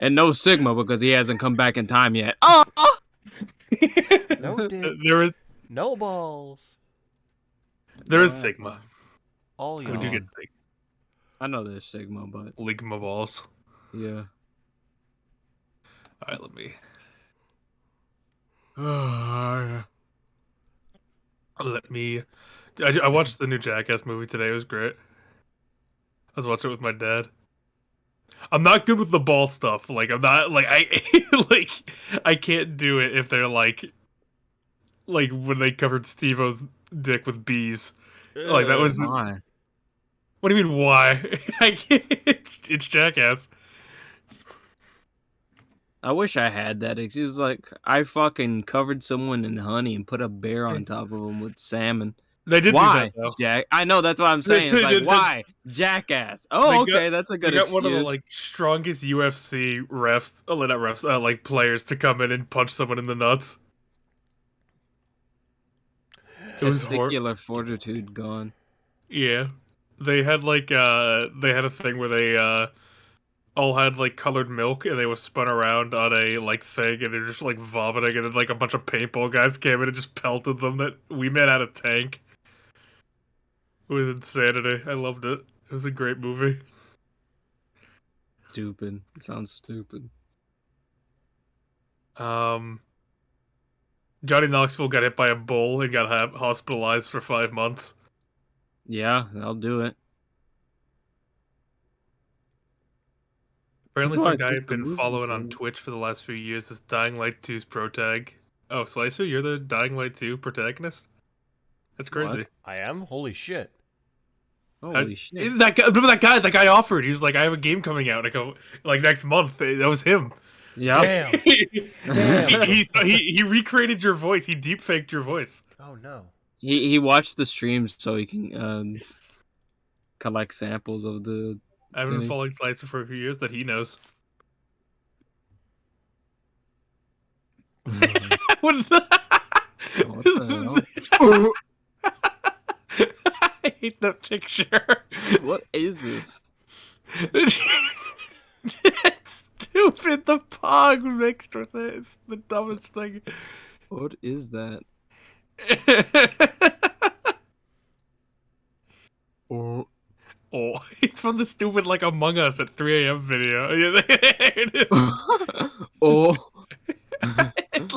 And no Sigma because he hasn't come back in time yet. Oh! No dick. There is No balls. Sigma. All We y'all. do get Sigma. I know there's Sigma, but Ligma balls. yeah. Alright, let me. I watched the new Jackass movie today. It was great. I was watching it with my dad. I'm not good with the ball stuff. Like I'm not like like I can't do it if they're like when they covered Steve-O's dick with bees. Like that was. Why? What do you mean? Why? I can't. It's Jackass. I wish I had that. It's just like I fucking covered someone in honey and put a bear on top of them with salmon. They did Why, do that though. Jack? I know that's what I'm saying. It's like why, Jackass? Oh, okay, that's a good They got excuse. one of the like strongest UFC refs, not refs, like players to come in and punch someone in the nuts. Testicular fortitude gone. Yeah, they had a thing where they all had like colored milk and they were spun around on a like thing and they're just like vomiting and then like a bunch of paintball guys came in and just pelted them. That we met at a tank. It was insanity. I loved it. It was a great movie. Stupid. It sounds stupid. Johnny Knoxville got hit by a bull and got hospitalized for 5 months. Yeah, I'll do it. Apparently, That's why some I guy took had the been movie, following on so- Twitch for the last few years as Dying Light 2's pro tag. Oh, Slicer, you're the Dying Light 2 protagonist? That's crazy. What? I am? Holy shit. Holy shit. That guy, remember that guy? That guy offered. He was like, I have a game coming out. I go, like next month. That was him. Yeah. Damn. Damn. He recreated your voice. He deepfaked your voice. Oh no. He watched the streams so he can collect samples of the I've been thing. following Slicer for a few years that he knows. What the hell? I hate that picture. What is this? It's stupid. The pog mixed with it. It's the dumbest thing. What is that? Oh, it's from the stupid like Among Us at 3 a.m. video. Oh. That's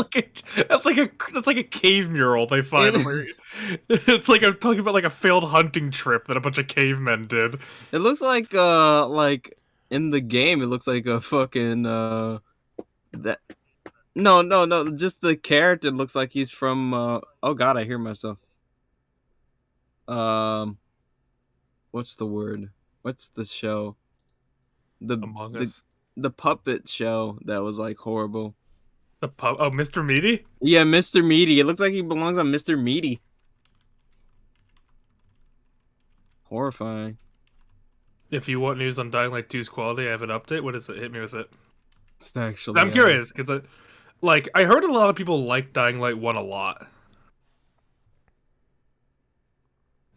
like a cave mural they find. It's like I'm talking about like a failed hunting trip that a bunch of cavemen did. It looks like in the game it looks like a fucking that no, just the character looks like he's from oh god, I hear myself. What's the word? What's the show? Among Us. The puppet show that was like horrible. Oh, Mr. Meaty? Yeah, Mr. Meaty. It looks like he belongs on Mr. Meaty. Horrifying. If you want news on Dying Light 2's quality, I have an update. What is it? Hit me with it. It's actually I'm curious because I heard a lot of people like Dying Light 1 a lot.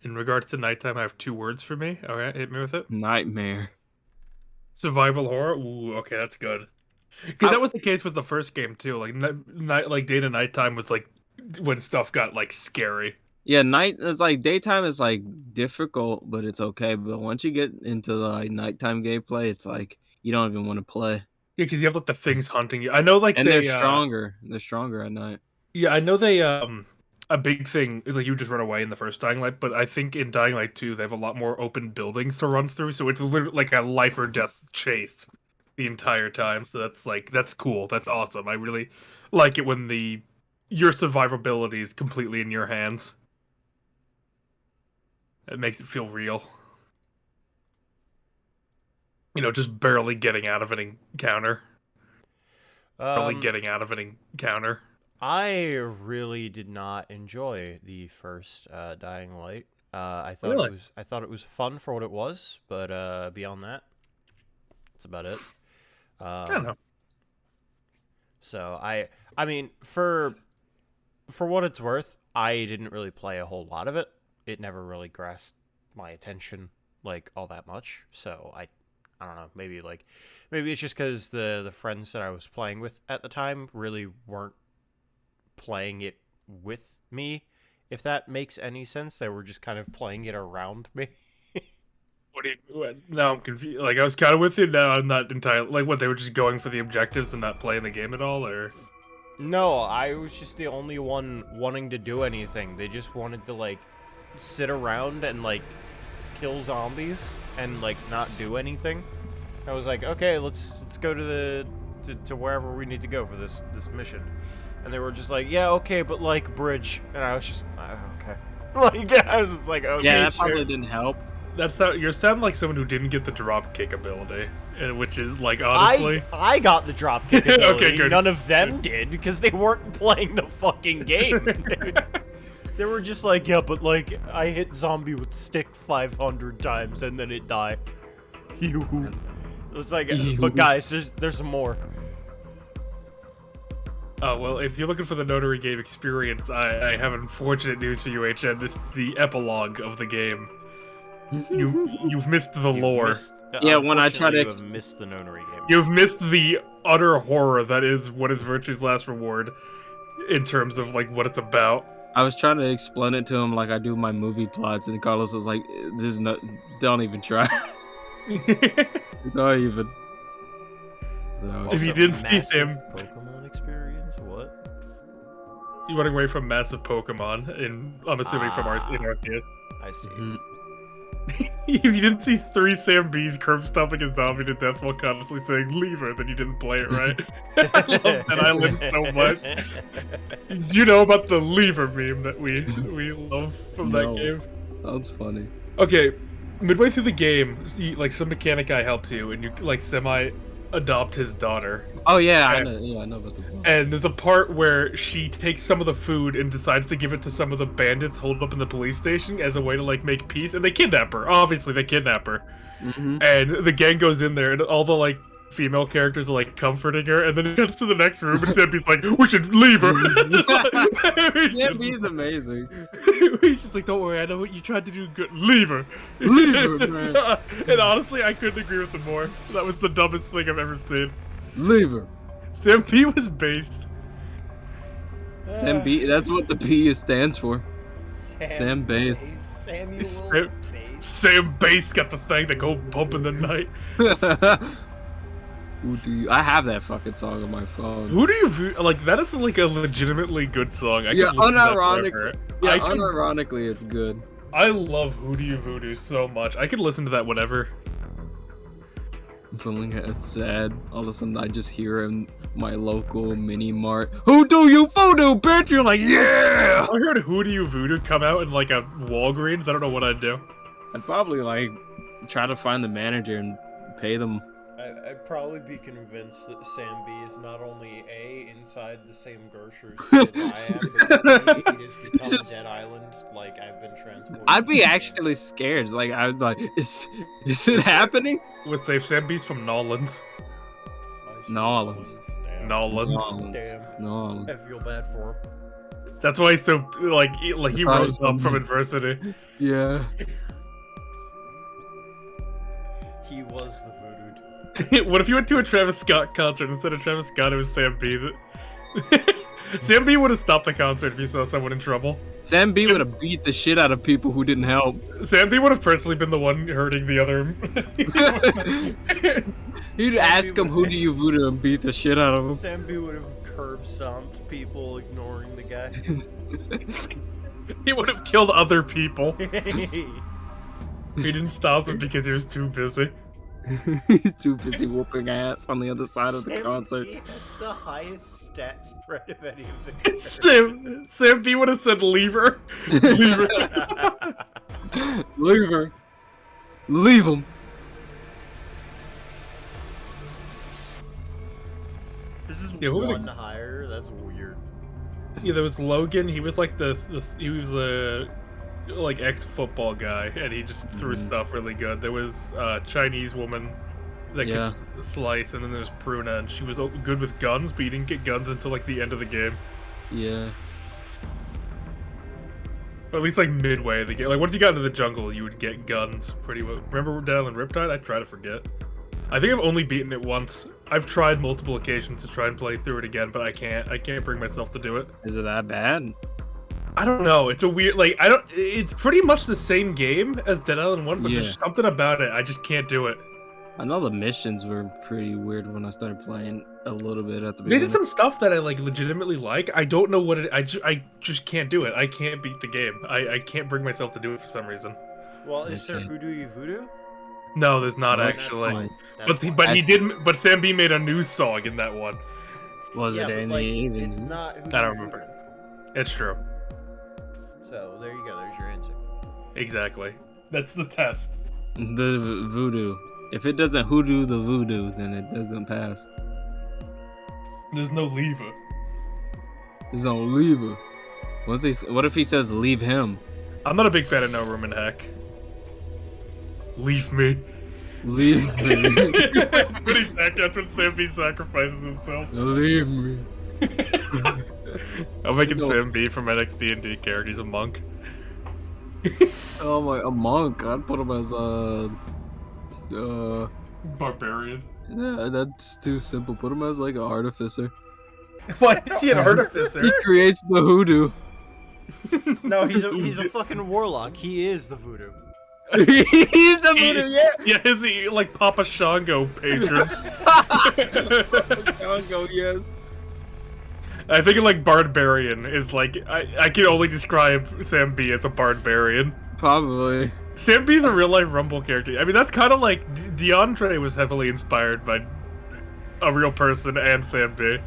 In regards to nighttime, I have 2 words for me. All right, hit me with it. Nightmare. Survival horror. Ooh, okay, that's good. Because that was the case with the first game too. Like day to nighttime was like when stuff got like scary. Yeah, night is like daytime is like difficult, but it's okay. But once you get into the like nighttime gameplay, it's like you don't even want to play. Yeah, because you have like the things hunting you. I know, like and they're stronger. They're stronger at night. Yeah, I know they a big thing is like you just run away in the first Dying Light, but I think in Dying Light 2 they have a lot more open buildings to run through, so it's literally like a life or death chase the entire time. So that's cool. That's awesome. I really like it when your survivability is completely in your hands. It makes it feel real. You know, just barely getting out of an encounter. Barely getting out of an encounter. I really did not enjoy the first Dying Light. I thought it was fun for what it was, but beyond that, that's about it. I don't know. So I mean, for what it's worth, I didn't really play a whole lot of it. It never really grasped my attention like all that much. So I don't know, maybe it's just because the friends that I was playing with at the time really weren't playing it with me, if that makes any sense. They were just kind of playing it around me. Now I'm confused. Like, I was kind of with you, now I'm not entirely... Like, what, they were just going for the objectives and not playing the game at all, or...? No, I was just the only one wanting to do anything. They just wanted to, like, sit around and, like, kill zombies and, like, not do anything. I was like, okay, let's go to wherever we need to go for this mission. And they were just like, yeah, okay, but, like, bridge. And I was just, okay. Like, I was just like, okay, Yeah, that sure. probably didn't help. You sound like someone who didn't get the drop kick ability, which is like, honestly, I got the drop kick ability. Okay, good. None of them did because they weren't playing the fucking game. Dude. They were just like, yeah, but like I hit zombie with stick 500 times and then it died. It's like, but guys, there's some more. Oh, well, if you're looking for the notary game experience, I have unfortunate news for you, HN. This is the epilogue of the game. You've missed the lore. Yeah, when I try to... You have missed the notary game. You've missed the utter horror that is what is Virtue's Last Reward in terms of, like, what it's about. I was trying to explain it to him like I do my movie plots, and Carlos was like, "This is not. Don't even try. Don't even." So, If you didn't see Sam... Pokemon experience? What? You're running away from massive Pokemon, I'm assuming from Arceus. I see. mhm. If you didn't see 3 Sam B's curb stomping a zombie to death while constantly saying "leave her," then you didn't play it right. I love that island so much. Do you know about the "lever" meme that we love from that game? Sounds funny. Okay, midway through the game, like some mechanic guy helps you, and you like adopt his daughter. Oh yeah, I know. Yeah, I know about the book. And there's a part where she takes some of the food and decides to give it to some of the bandits holed up in the police station as a way to like make peace, and they kidnap her. Obviously, they kidnap her. Mm-hmm. And the gang goes in there, and all the like female characters are like comforting her, and then it gets to the next room, and Sammy's like, "We should leave her." Yeah, he's amazing. She's like, "Don't worry, I know what you tried to do. Good, leave her." Leave her, man. And honestly, I couldn't agree with him more. That was the dumbest thing I've ever seen. Leave her. Sam P was based. Sam B. That's what the P stands for. Sam Bass. Samuel Sam- Bass. Sam Bass got the thing that go bump in the night. I have that fucking song on my phone. Who do you view? Like, that is like a legitimately good song. I Yeah, could listen to that unironically. forever. Yeah, unironically, it's good. I love Who Do You Voodoo so much. I could listen to that whenever. I'm feeling sad. All of a sudden, I just hear in my local mini mart, "Who do you voodoo, bitch?" You're like, yeah! I heard Who Do You Voodoo come out in like a Walgreens. I don't know what I'd do. I'd probably like try to find the manager and pay them. I'd probably be convinced that Sam B is not only A, inside the same grocery store that I am, but B, it has become Just- Dead Island, like I've been transported. I'd be actually scared. Like, I'd like, is it happening? With safe Sam B's from Nolans. Nolans. Damn. Nolans. Damn. No. I feel bad for him. That's why he's so like he rose up from adversity. Yeah. He was the voodoo. What if you went to a Travis Scott concert instead of Travis Scott? It was Sam B. Sam B would have stopped the concert if he saw someone in trouble. Sam B would have beat the shit out of people who didn't help. Sam B would have personally been the one hurting the other. He'd ask him, "Who do you voodoo?" and beat the shit out of him. Sam B would have curb stomped people ignoring the guy. He would have killed other people. He didn't stop it because he was too busy. He's too busy whooping ass on the other side of the Sam concert. B has the highest stat spread of any of the characters. Sam B would have said leave her. Leave her. Leave her. Leave him. This is Yeah, who were the- one higher. That's weird. Yeah, there was Logan. He was like he was a like ex-football guy, and he just threw stuff really good. There was a Chinese woman that Yeah. could slice, and then there's Pruna, and she was good with guns, but you didn't get guns until like the end of the game, Yeah. or at least like midway of the game. Like once you got into the jungle, you would get guns pretty well. Remember Down in Riptide? I try to forget. I think I've only beaten it once. I've tried multiple occasions to try and play through it again, but I can't. I can't bring myself to do it. Is it that bad? I don't know. It's a weird, like, I don't. It's pretty much the same game as Dead Island 1, but Yeah. there's something about it. I just can't do it. I know the missions were pretty weird when I started playing a little bit at the They beginning. did some stuff that I like legitimately like. I don't know what it. I just can't do it. I can't beat the game. I can't bring myself to do it for some reason. Well, is there Okay. Hoodoo You Voodoo? No, there's not No, that's actually. fine. That's fine. But he did. But Sam B made a new song in that one. Was Yeah, it but, any? like, even? it's not Hoodoo I don't You remember. Voodoo. It's true. So there you go. There's your answer. Exactly. That's the test. The voodoo. If it doesn't hoodoo the voodoo, then it doesn't pass. There's no lever. There's no lever. What if he says leave him? I'm not a big fan of No Room in Heck. Leave me. Leave me. That's when Sam B sacrifices himself. Leave me. I'm making No. Sam B for my next D&D character. He's a monk. Oh my, a monk. I'd put him as Barbarian. yeah, that's too simple. Put him as like an artificer. Why is he an artificer? He creates the hoodoo. No, he's a fucking warlock. He is the voodoo. He's the voodoo, yeah. Yeah, is he like Papa Shango patron? Congo, yes. I think like Barbarian is like I can only describe Sam B as a Barbarian. Probably. Sam B's a real life Rumble character. I mean, that's kind of like DeAndre was heavily inspired by a real person and Sam B.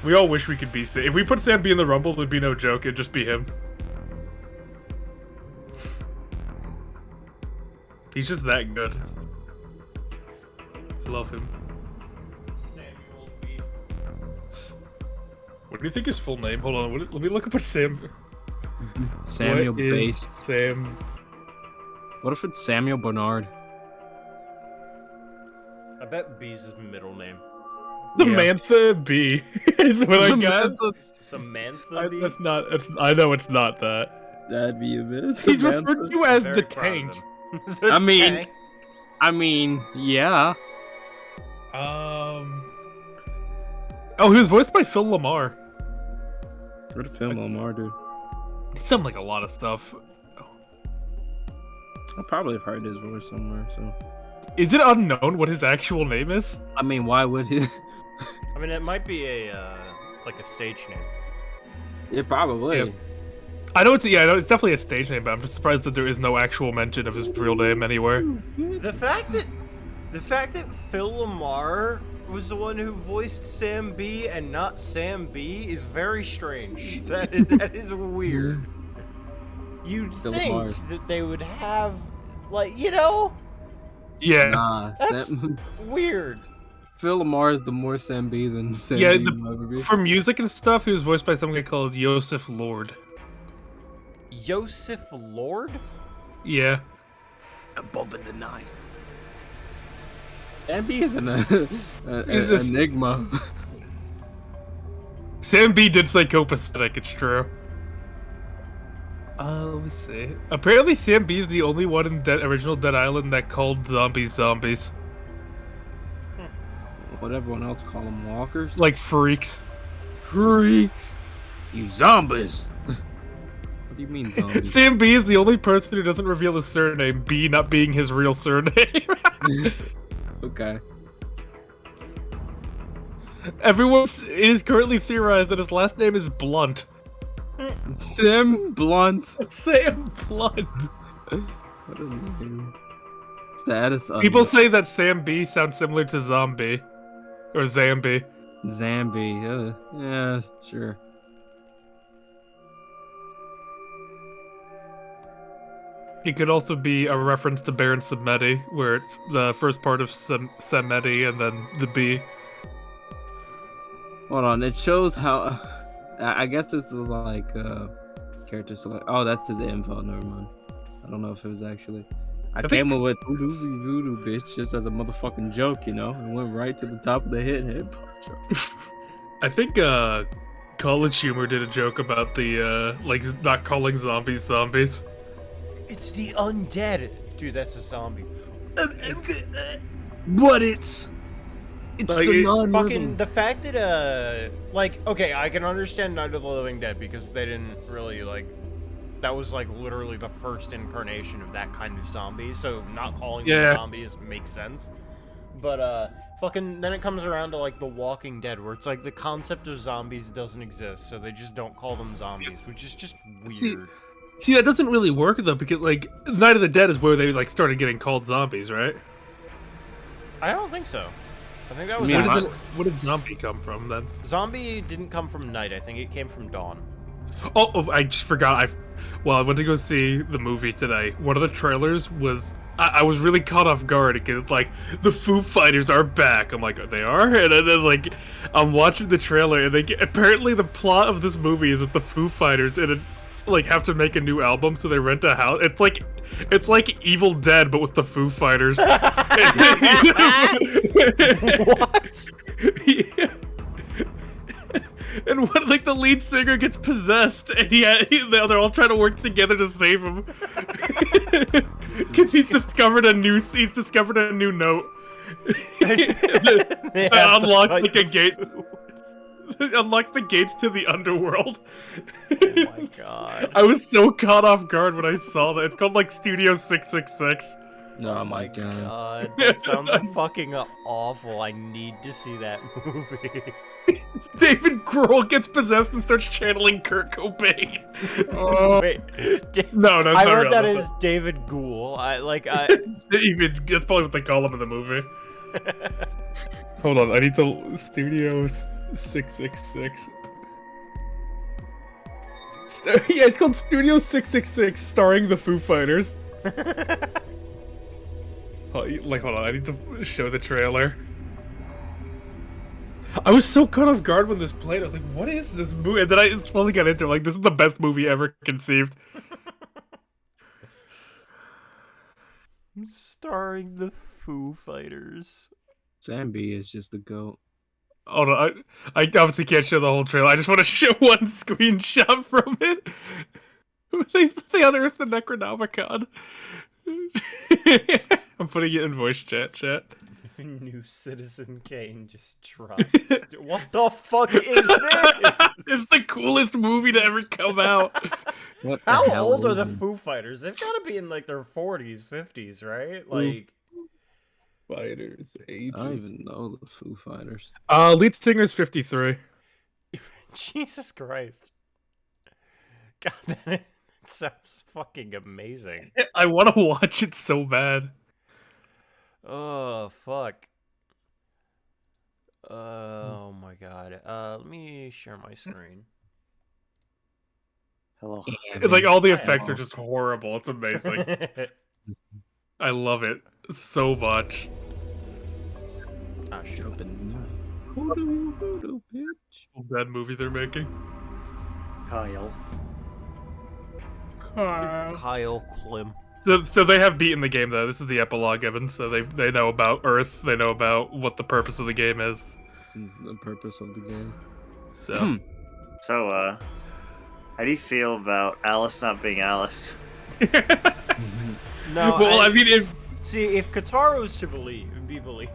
We all wish we could be Sam. If we put Sam B in the Rumble, there'd be no joke. It'd just be him. He's just that good. I love him. Samuel B. What do you think his full name? Hold on, let me look up what Sam. Samuel What is Base. Sam. What if it's Samuel Bernard? I bet B's his middle name. Samantha B is what I got. Samantha B. That's not. I know it's not that. That'd be a bit. He's referred to as Very the proud of Tank. him. I mean- Tank. I mean, yeah. Oh, he was voiced by Phil Lamar. What a film Lamar, dude. He's done like a lot of stuff. I probably have heard his voice somewhere. So, Is it unknown what his actual name is? I mean, why would he? I mean, it might be a like a stage name. It probably. Yeah. I know it's it's definitely a stage name, but I'm just surprised that there is no actual mention of his real name anywhere. The fact that Phil Lamar was the one who voiced Sam B and not Sam B is very strange. That is weird. You'd Phil think Lamar's. that they would have, like, you know, Yeah. Nah, that's weird. Phil Lamar is the more Sam B than Sam Yeah, B will ever be. For music and stuff, he was voiced by some guy called Yosef Lord. Yosef Lord? Yeah. A bump in the night. Sam B is an just- enigma. Sam B did say copacetic, it's true. Let me see. Apparently Sam B is the only one in original Dead Island that called zombies zombies. What everyone else call them, walkers? Like freaks. Freaks. You zombies. What do you mean zombies? Sam B is the only person who doesn't reveal his surname, B not being his real surname. Okay. It is currently theorized that his last name is Blunt. Sam Blunt. Sam Blunt. What a name. Status of People say that Sam B sounds similar to Zombie. Or Zambi. Zambi. Yeah, sure. It could also be a reference to Baron Samedi, where it's the first part of Samedi and then the B. Hold on, it shows how. I guess this is like character select. Oh, that's his info. Never mind. I don't know if it was actually. I came up with voodoo bitch just as a motherfucking joke, you know, and went right to the top of the hit part. I think College Humor did a joke about the like not calling zombies zombies. It's the undead. dude, that's a zombie. But it's Like, the it- Fucking non-living. the fact that like, okay, I can understand Night of the Living Dead because they didn't really like, that was like literally the first incarnation of that kind of zombie, so not calling them Yeah. zombies makes sense. But fucking then it comes around to like The Walking Dead, where it's like the concept of zombies doesn't exist, so they just don't call them zombies, which is just weird. See, that doesn't really work though, because like Night of the Dead is where they like started getting called zombies, right? I don't think so. I think that was Yeah, Where after. where did zombie come from then? Zombie didn't come from night. I think it came from dawn. Oh, I just forgot. I went to go see the movie today. One of the trailers was I was really caught off guard because like the Foo Fighters are back. I'm like, they are, and then like I'm watching the trailer, and apparently the plot of this movie is that the Foo Fighters like have to make a new album, so they rent a house. It's like Evil Dead, but with the Foo Fighters. What? Yeah. And when like the lead singer gets possessed, and they're all trying to work together to save him, because he's discovered a new note They that have to unlocks fight like a the gate. Foo. It unlocks the gates to the underworld. Oh my god. I was so caught off guard when I saw that. It's called like Studio 666. Oh my god. That sounds fucking awful. I need to see that movie. David Grohl gets possessed and starts channeling Kurt Cobain. Wait, No, that's I not read real. that That's as David Ghoul. that's probably what they call him in the movie. Hold on, I need to Studio 666. Yeah, it's called Studio 666, starring the Foo Fighters. Hold on, I need to show the trailer. I was so caught off guard when this played. I was like, "What is this movie?" And then I slowly got into it. Like, this is the best movie ever conceived. Starring the Foo Fighters. Zambi is just the goat. Hold on, I obviously can't show the whole trailer. I just want to show one screenshot from it. They unearthed the Necronomicon. I'm putting it in voice chat. New Citizen Kane just dropped. What the fuck is this? It's the coolest movie to ever come out. What the How hell old are is the it? Foo Fighters? They've got to be in like their 40s, 50s, right? Like, Fighters, ages. I don't even know the Foo Fighters. Lead singer's 53. Jesus Christ. God, that sounds fucking amazing. I want to watch it so bad. Oh, fuck. Oh my god. Let me share my screen. Hello. Like all the effects are just horrible. It's amazing. Ah, I love it so much. shit. Jumping. Voodoo, bitch. That movie they're making. Kyle. Kyle Klim. So they have beaten the game though. This is the epilogue, Evan. So they know about Earth. They know about what the purpose of the game is. The purpose of the game. So So, how do you feel about Alice not being Alice? No, well, I mean, if see, if Kataro's to be believed.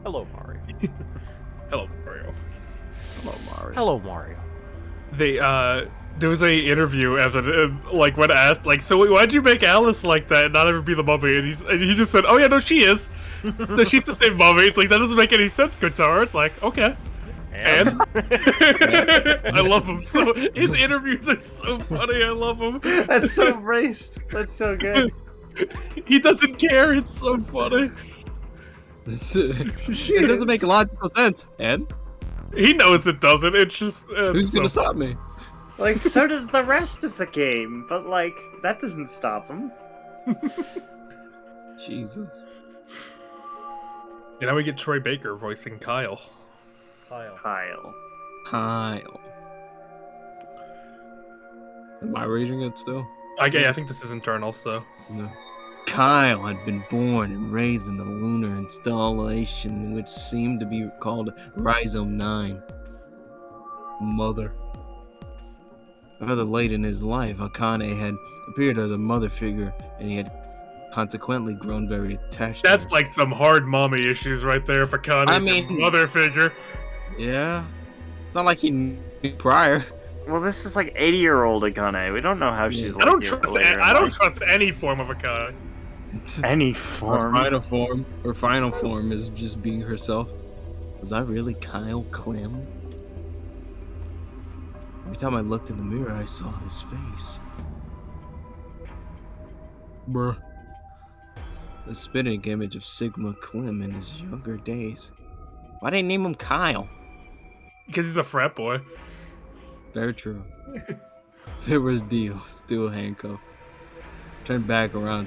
Hello, Mario. hello Mario. Hello, Mario. Hello, Mario. They there was a interview Evan, like when asked like, so why'd you make Alice like that and not ever be the mummy? And he just said, oh yeah, no, she is. No, she's the same mummy. It's like that doesn't make any sense, Kotaro. It's like okay. And I love him so. His interviews are so funny. I love him. That's so braced. That's so good. He doesn't care. It's so funny. It doesn't make logical sense. And He knows it doesn't. It's just who's so gonna stop me? Like, so does the rest of the game, but like, that doesn't stop him. Jesus. And now we get Troy Baker voicing Kyle. Kyle. Kyle. Am I reading it still? I think this is internal. So No. Kyle had been born and raised in the lunar installation, which seemed to be called Rhizome 9. Mother. Rather late in his life, Akane had appeared as a mother figure, and he had consequently grown very attached. That's to her. like some hard mommy issues right there for Akane. I mean- mother figure. Yeah. It's not like he knew prior. Well, this is like 80-year-old Akane. We don't know how she's like. I don't here trust. later in I don't life. trust any form of Akane. Any Her form. final form is just being herself. Was I really Kyle Clem? Every time I looked in the mirror, I saw his face. Bruh. The spitting image of Sigma Clem in his younger days. Why they name him Kyle? Because he's a frat boy. Very true. There was Dio, still handcuffed. Turned back around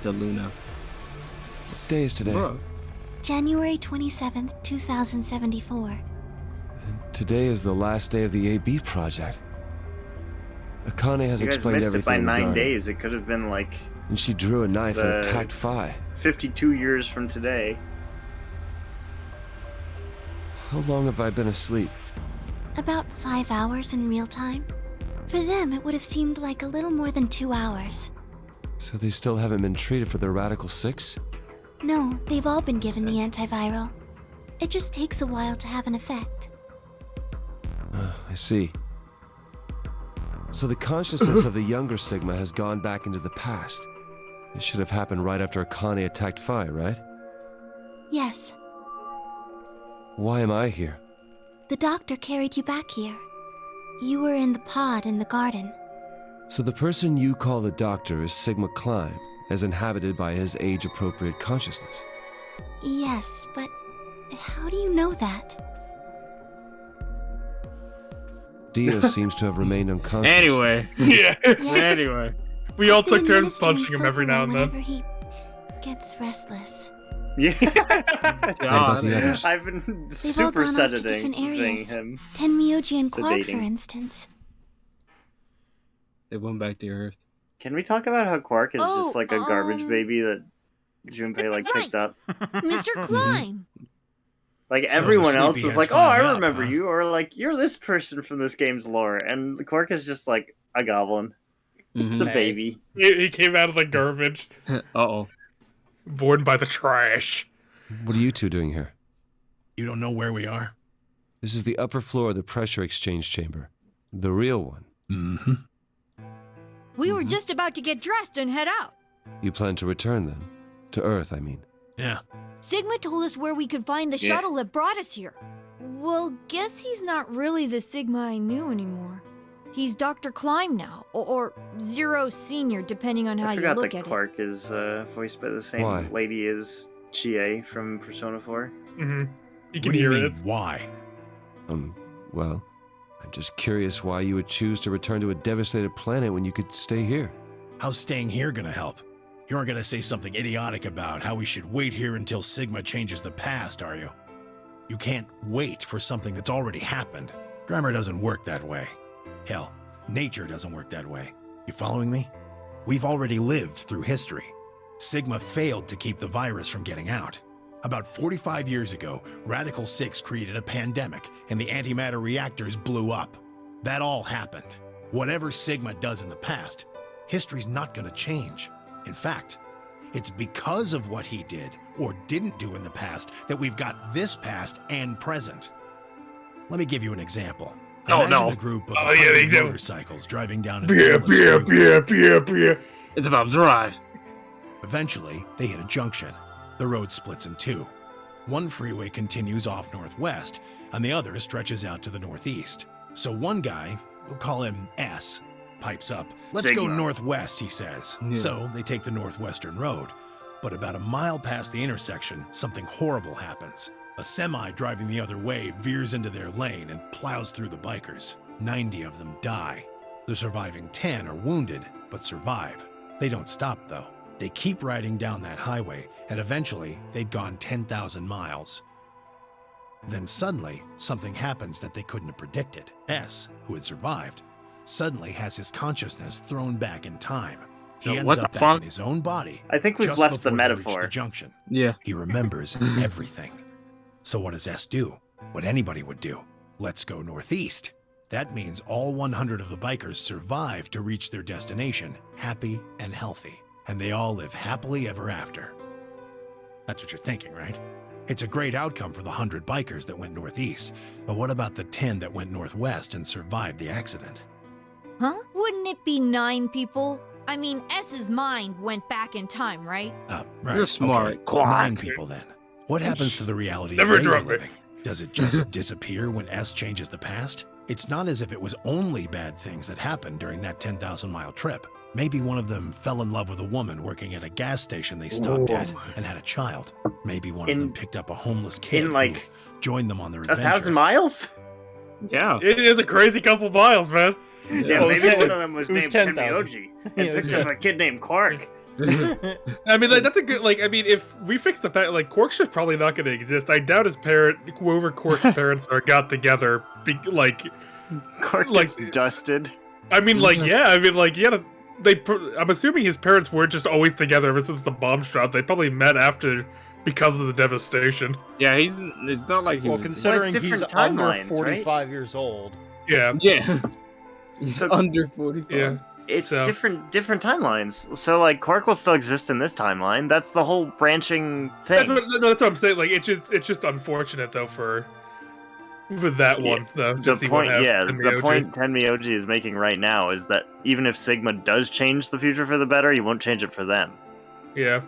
to Luna. What day is today? Bruh. January 27th, 2074. Today is the last day of the AB project. Akane has You guys explained missed it by everything in the 9 garden, days. It could have been like and she drew a knife and The- attacked Phi. 52 years from today. How long have I been asleep? About 5 hours in real time. For them, it would have seemed like a little more than 2 hours. So they still haven't been treated for their Radical 6? No, they've all been given the antiviral. It just takes a while to have an effect. I see. So the consciousness of the younger Sigma has gone back into the past. It should have happened right after Akane attacked Phi, right? Yes, Why am I here? the doctor carried you back here. You were in the pod in the garden. So the person you call the doctor is Sigma Climb, as inhabited by his age-appropriate consciousness. Yes, but how do you know that? Dio seems to have remained unconscious. Anyway. Yeah. Yes. Anyway. We all I've been took turns administering punching him every now and Silverware then. whenever he gets restless. Yeah. What about the others? I've been They've all super gone off to different areas. him. Tenmyoji and Quark, for Sedating. instance. They went back to Earth. Can we talk about how Quark is Oh, just like a garbage baby that Junpei like picked Right. up? Mr. Klein. Like So everyone the else sleepy is heads like, oh, found I me out, remember huh?" you, or like you're this person from this game's lore, and Quark is just like a goblin. It's a Mhm. baby. He came out of the garbage, Uh-oh. born by the trash. What are you two doing here? You don't know where we are? This is the upper floor of the pressure exchange chamber. The real one. Mm-hmm. We were just about to get dressed and head out. You plan to return then? To Earth, I mean. Yeah. Sigma told us where we could find the Yeah. shuttle that brought us here. Well, guess he's not really the Sigma I knew anymore. He's Dr. Klein now, or Zero Senior, depending on how I you forgot look that at it. Quark is voiced by the same Why? lady as Chie from Persona 4. Mm-hmm. You can What do you hear mean, it. why? Well, I'm just curious why you would choose to return to a devastated planet when you could stay here. How's staying here gonna help? You aren't gonna say something idiotic about how we should wait here until Sigma changes the past, are you? You can't wait for something that's already happened. Grammar doesn't work that way. Hell, nature doesn't work that way. You following me? We've already lived through history. Sigma failed to keep the virus from getting out. About 45 years ago, Radical 6 created a pandemic, and the antimatter reactors blew up. That all happened. Whatever Sigma does in the past, history's not gonna change. In fact, it's because of what he did or didn't do in the past that we've got this past and present. Let me give you an example. Oh, Imagine no. a group of Oh, yeah, the 100 example. motorcycles driving down an Beer, endless beer, freeway. beer, beer, beer. It's about drive. Eventually, they hit a junction. The road splits in two. One freeway continues off northwest, and the other stretches out to the northeast. So one guy, we'll call him S, pipes up. Let's go Sigma. northwest, he says. Yeah. So they take the northwestern road. But about a mile past the intersection, something horrible happens. A semi driving the other way veers into their lane and plows through the bikers. 90 of them die. The surviving 10 are wounded, but survive. They don't stop, though. They keep riding down that highway, and eventually they'd gone 10,000 miles. Then suddenly, something happens that they couldn't have predicted. S, who had survived, suddenly has his consciousness thrown back in time. He Yo, ends what up the back fuck? in his own body. I think we've just left the before they reach metaphor. the junction. Yeah. He remembers everything. So what does S do? What anybody would do. Let's go northeast. That means all 100 of the bikers survive to reach their destination, happy and healthy. and they all live happily ever after. That's what you're thinking, right? It's a great outcome for the 100 bikers that went northeast, but what about the 10 that went northwest and survived the accident? Huh? Wouldn't it be 9 people? I mean, S's mind went back in time, right? Right. You're smart. Okay. Quack. 9 people then. What happens to the reality Never they were drop it. living? Does it just disappear when S changes the past? It's not as if it was only bad things that happened during that 10,000-mile trip. Maybe one of them fell in love with a woman working at a gas station they stopped at and had a child. Maybe one of them picked up a homeless kid who joined them on their adventure. 1,000 miles? Yeah. It is a crazy couple miles, man. Yeah, Well, maybe it was one of them was it was named 10,000. Tenmyoji and picked up a kid named Quark. I mean, like, that's a good, like, I mean, if we fix the fact, like, Quark's just probably not going to exist. I doubt his parent, whoever Quark's parents are, got together, Quark like, gets dusted. I mean, like, yeah, I'm assuming his parents were just always together ever since the bombs dropped. They probably met after because of the devastation. Yeah, it's not like he Well, was... considering Well, it's he's different under timelines, 45 years old. Yeah. Yeah. He's So- under 45. Yeah. It's So- different timelines. So like Quark will still exist in this timeline. That's the whole branching thing. That's what I'm saying. Like, it's just unfortunate though for that one though. The Just see what point, happens yeah, in the Myoji. point Tenmyoji is making right now is that even if Sigma does change the future for the better, he won't change it for them. Yeah.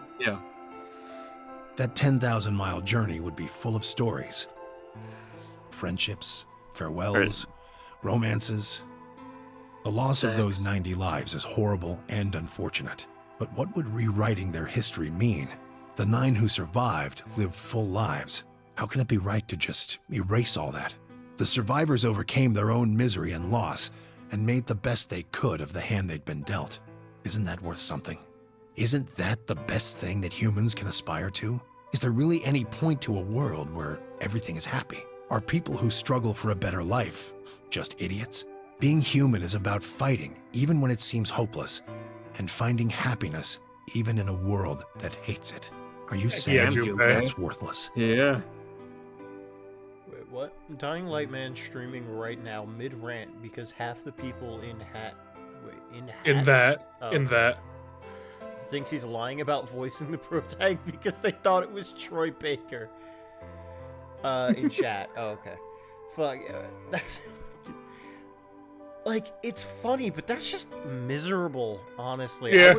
That 10,000-mile journey would be full of stories. Friendships, farewells, romances. The loss of those 90 lives is horrible and unfortunate. But what would rewriting their history mean? The 9 who survived lived full lives. How can it be right to just erase all that? The survivors overcame their own misery and loss and made the best they could of the hand they'd been dealt. Isn't that worth something? Isn't that the best thing that humans can aspire to? Is there really any point to a world where everything is happy? Are people who struggle for a better life just idiots? Being human is about fighting, even when it seems hopeless, and finding happiness, even in a world that hates it. Are you saying Junpei. that's worthless? Yeah. Wait, what? Dying Light Man streaming right now mid-rant because half the people in that. thinks he's lying about voicing the protag because they thought it was Troy Baker. In chat. Oh, okay. Fuck. That's... Like, it's funny, but that's just miserable, honestly. Yeah.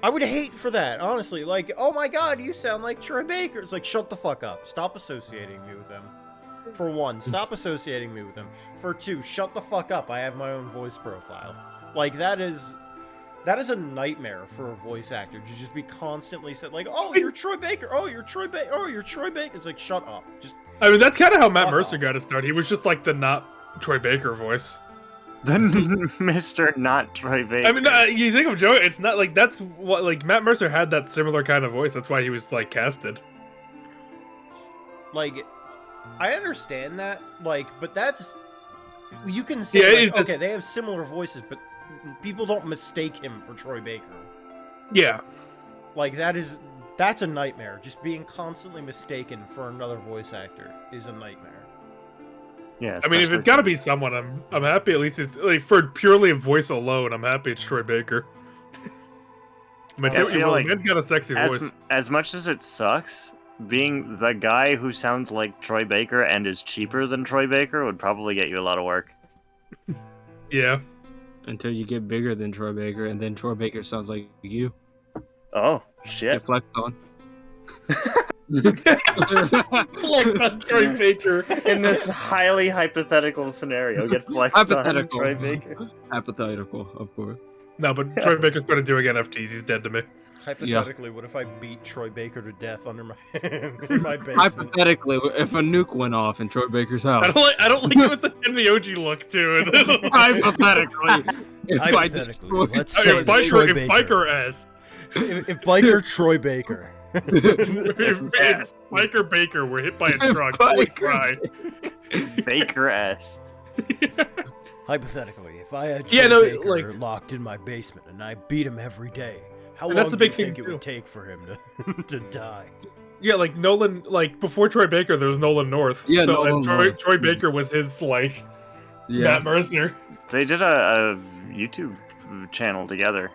I would hate for that, honestly. Like, oh my god, you sound like Troy Baker. It's like, shut the fuck up. Stop associating me with him. For one, stop associating me with him. For two, shut the fuck up. I have my own voice profile. Like, that is a nightmare for a voice actor to just be constantly said, like, oh, you're Troy Baker. Oh, you're Troy Baker. Oh, you're Troy Baker. It's like, shut up. Just. I mean, that's kind of how Matt Fuck Mercer off. got his start. He was just like the not Troy Baker voice. Then Mr. Not Troy Baker. I mean, you think of Joe, it's not like that's what, like, Matt Mercer had that similar kind of voice. That's why he was, like, casted. Like, I understand that, like, but that's... You can say, Yeah, like, okay, they have similar voices, but people don't mistake him for Troy Baker. Yeah. Like, that's a nightmare. Just being constantly mistaken for another voice actor is a nightmare. Yeah, I mean, if especially- it's got to be someone, I'm happy at least it's, like, for purely a voice alone, I'm happy it's Troy Baker. I mean, I feel like man's got a sexy voice. as much as it sucks, being the guy who sounds like Troy Baker and is cheaper than Troy Baker would probably get you a lot of work. Yeah. Until you get bigger than Troy Baker, and then Troy Baker sounds like you. Oh, shit. Get flexed on. Flex on Troy Baker. In this highly hypothetical scenario, get flexed on Hypothetical. Troy Baker. Hypothetical, of course. No, but Troy Baker's going to doing NFTs. He's dead to me. Hypothetically, what if I beat Troy Baker to death under my in my basement? Hypothetically, if a nuke went off in Troy Baker's house. I don't like it with the Tenmyoji look to it. Hypothetically. If I Hypothetically, destroyed- let's Hey, say that Troy if Baker. Biker ass. If Biker Troy Baker. if Biker Baker were hit by a truck, I would cry. Baker ass. Hypothetically, if I had Troy Yeah, no, Baker like- locked in my basement and I beat him every day, how And long that's the do you big thing, think it too. would take for him to die? Yeah, like Nolan, like before Troy Baker, there was Nolan North. Yeah, so, Nolan and North. Troy Baker was his, like, Yeah. Matt Mercer. They did a YouTube channel together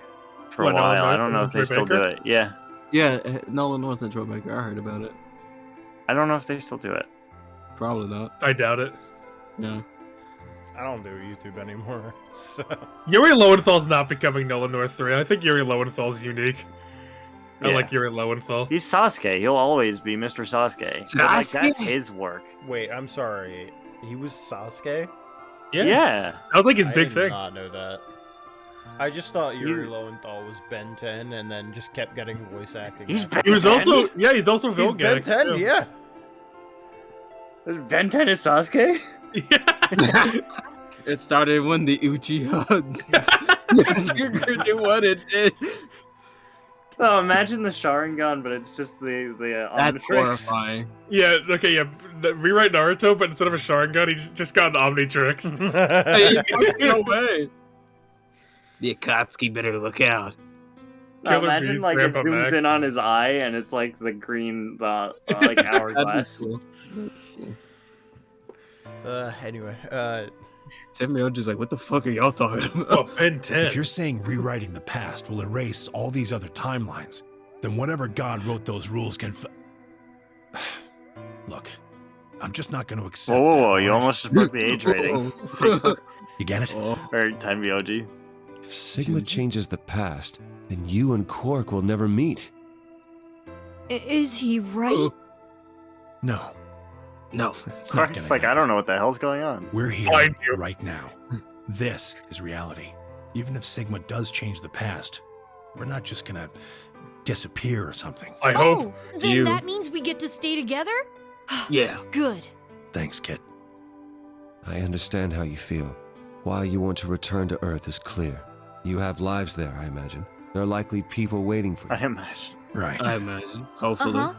for a What, Nolan while. I North don't know and if they Troy still Baker? do it. Yeah. Yeah, Nolan North and Troy Baker. I heard about it. I don't know if they still do it. Probably not. I doubt it. Yeah. I don't do YouTube anymore, so... Yuri Lowenthal's not becoming Nolan North 3. I think Yuri Lowenthal's unique. I Yeah. like Yuri Lowenthal. He's Sasuke. He'll always be Mr. Sasuke. But, like, that's his work. Wait, I'm sorry. He was Sasuke? Yeah. That was like his I big did thing. not know that. I just thought Yuri Lowenthal was Ben 10 and then just kept getting voice acting. He's after Ben He was 10? also he's also He's villain Ben Gags, 10, too. yeah. Ben 10 is Sasuke? Yeah. It started when the Uchiha did what it did. Oh, imagine the Sharingan, but it's just the That's Omnitrix. horrifying. Yeah, okay, yeah. Rewrite Naruto, but instead of a Sharingan, he just got an Omnitrix. No way. The Akatsuki better look out. Killer Imagine Bees, like Grandpa it zooms Mac. in on his eye and it's like the green like hourglass. Cool. Anyway, Tim Mioji's like, what the fuck are y'all talking about? Oh, Ben 10. If you're saying rewriting the past will erase all these other timelines, then whatever God wrote those rules can. Look, I'm just not going to accept. Whoa, that, you alright? almost just broke the age rating. You get it? Oh. Or Time BOG. If Sigma changes the past, then you and Quark will never meet. Is he right? No, No. it's not It's gonna like, I happen. don't know what the hell's going on. We're here Find you. right now. This is reality. Even if Sigma does change the past, we're not just gonna disappear or something. I hope. Oh, then you- that means we get to stay together? Yeah. Good. Thanks, kid. I understand how you feel. Why you want to return to Earth is clear. You have lives there, I imagine. There are likely people waiting for I you. imagine. Right. I imagine. Hopefully. Uh-huh.